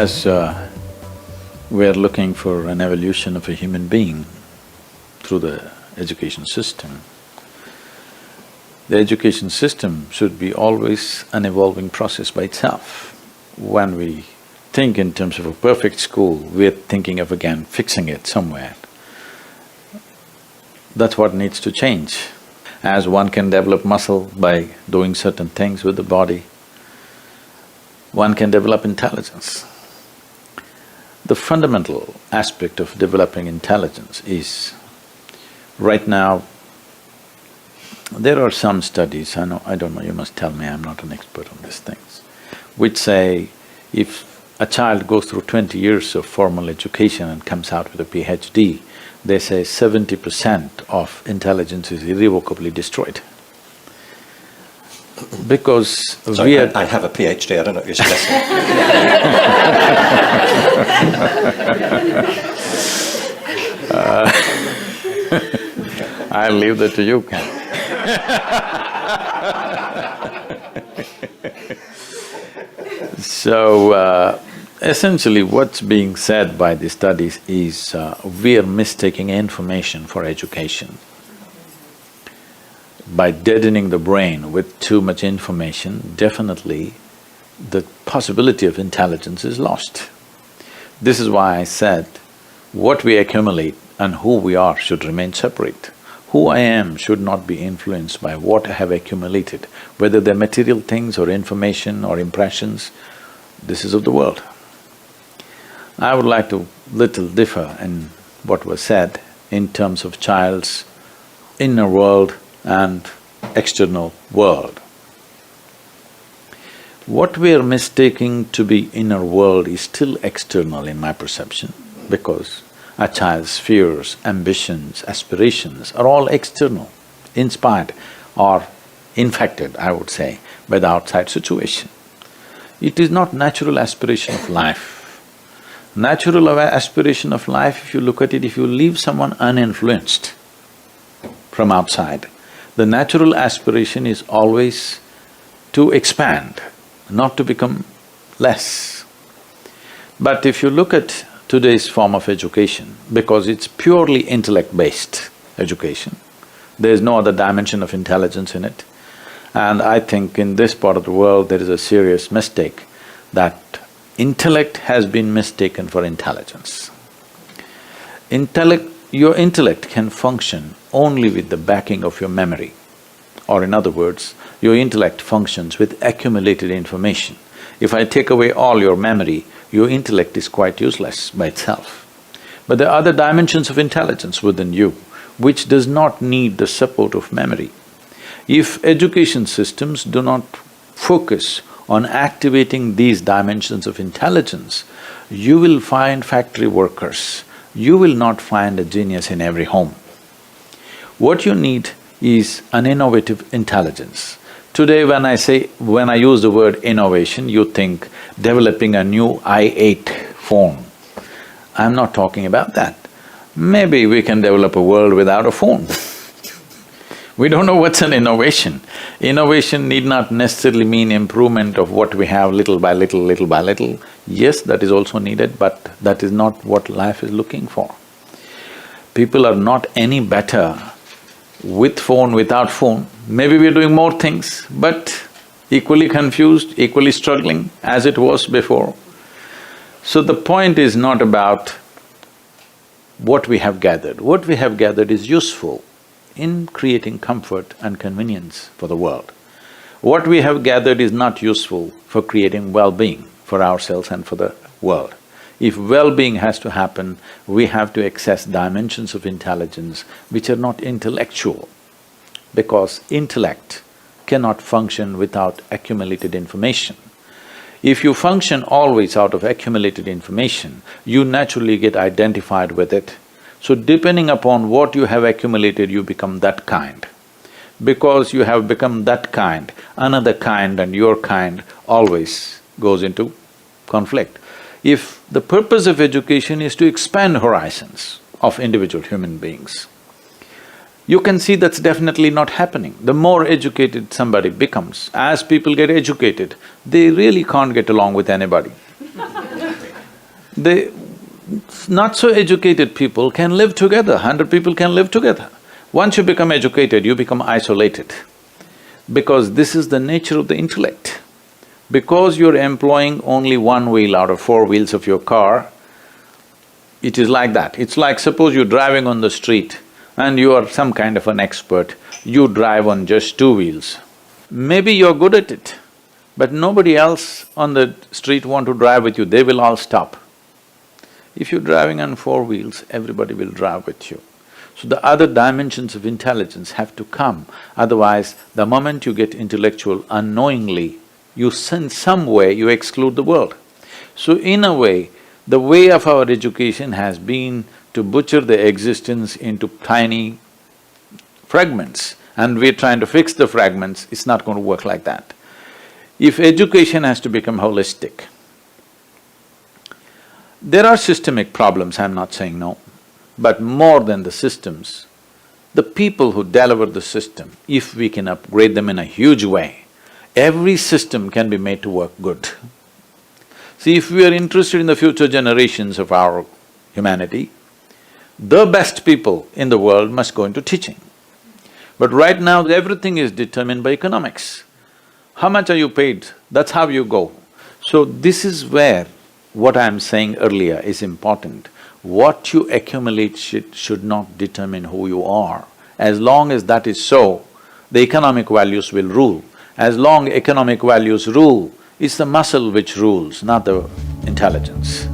As we're looking for an evolution of a human being through the education system, the education system should be always an evolving process by itself. When we think in terms of a perfect school, we're thinking of again fixing it somewhere. That's what needs to change. As one can develop muscle by doing certain things with the body, one can develop intelligence. The fundamental aspect of developing intelligence is, right now, there are some studies, I don't know, you must tell me, I'm not an expert on these things, which say if a child goes through 20 years of formal education and comes out with a PhD, they say 70% of intelligence is irrevocably destroyed. Because Sorry, I have a PhD, I don't know if you're suggesting. I'll leave that to you, Ken. So, essentially what's being said by the studies is we're mistaking information for education. By deadening the brain with too much information, definitely the possibility of intelligence is lost. This is why I said what we accumulate and who we are should remain separate. Who I am should not be influenced by what I have accumulated, whether they're material things or information or impressions. This is of the world. I would like to little differ in what was said in terms of child's inner world and external world. What we are mistaking to be inner world is still external in my perception, because a child's fears, ambitions, aspirations are all external, inspired or infected, I would say, by the outside situation. It is not natural aspiration of life. Natural aspiration of life, if you look at it, if you leave someone uninfluenced from outside, the natural aspiration is always to expand, not to become less. But if you look at today's form of education, because it's purely intellect-based education, there's no other dimension of intelligence in it. And I think in this part of the world there is a serious mistake that intellect has been mistaken for intelligence. Your intellect can function only with the backing of your memory. Or in other words, your intellect functions with accumulated information. If I take away all your memory, your intellect is quite useless by itself. But there are other dimensions of intelligence within you, which does not need the support of memory. If education systems do not focus on activating these dimensions of intelligence, you will find factory workers, you will not find a genius in every home. What you need is an innovative intelligence. Today when I use the word innovation, you think developing a new i8 phone. I'm not talking about that. Maybe we can develop a world without a phone. We don't know what's an innovation. Innovation need not necessarily mean improvement of what we have little by little, little by little. Yes, that is also needed, but that is not what life is looking for. People are not any better with phone, without phone. Maybe we're doing more things, but equally confused, equally struggling as it was before. So the point is not about what we have gathered. What we have gathered is useful in creating comfort and convenience for the world. What we have gathered is not useful for creating well-being for ourselves and for the world. If well-being has to happen, we have to access dimensions of intelligence which are not intellectual, because intellect cannot function without accumulated information. If you function always out of accumulated information, you naturally get identified with it. So depending upon what you have accumulated, you become that kind. Because you have become that kind, another kind and your kind always goes into conflict. If the purpose of education is to expand horizons of individual human beings, you can see that's definitely not happening. The more educated somebody becomes, as people get educated, they really can't get along with anybody. The not so educated people can live together, 100 people can live together. Once you become educated, you become isolated, because this is the nature of the intellect. Because you're employing only one wheel out of four wheels of your car, it is like that. It's like suppose you're driving on the street and you are some kind of an expert, you drive on just two wheels. Maybe you're good at it, but nobody else on the street want to drive with you, they will all stop. If you're driving on four wheels, everybody will drive with you. So the other dimensions of intelligence have to come, otherwise the moment you get intellectual, unknowingly, you in some way you exclude the world. So in a way, the way of our education has been to butcher the existence into tiny fragments, and we're trying to fix the fragments. It's not going to work like that. If education has to become holistic, there are systemic problems, I'm not saying no, but more than the systems, the people who deliver the system, if we can upgrade them in a huge way, every system can be made to work good. See, if we are interested in the future generations of our humanity, the best people in the world must go into teaching. But right now, everything is determined by economics. How much are you paid? That's how you go. So this is where what I'm saying earlier is important. What you accumulate should not determine who you are. As long as that is so, the economic values will rule. As long economic values rule, it's the muscle which rules, not the intelligence.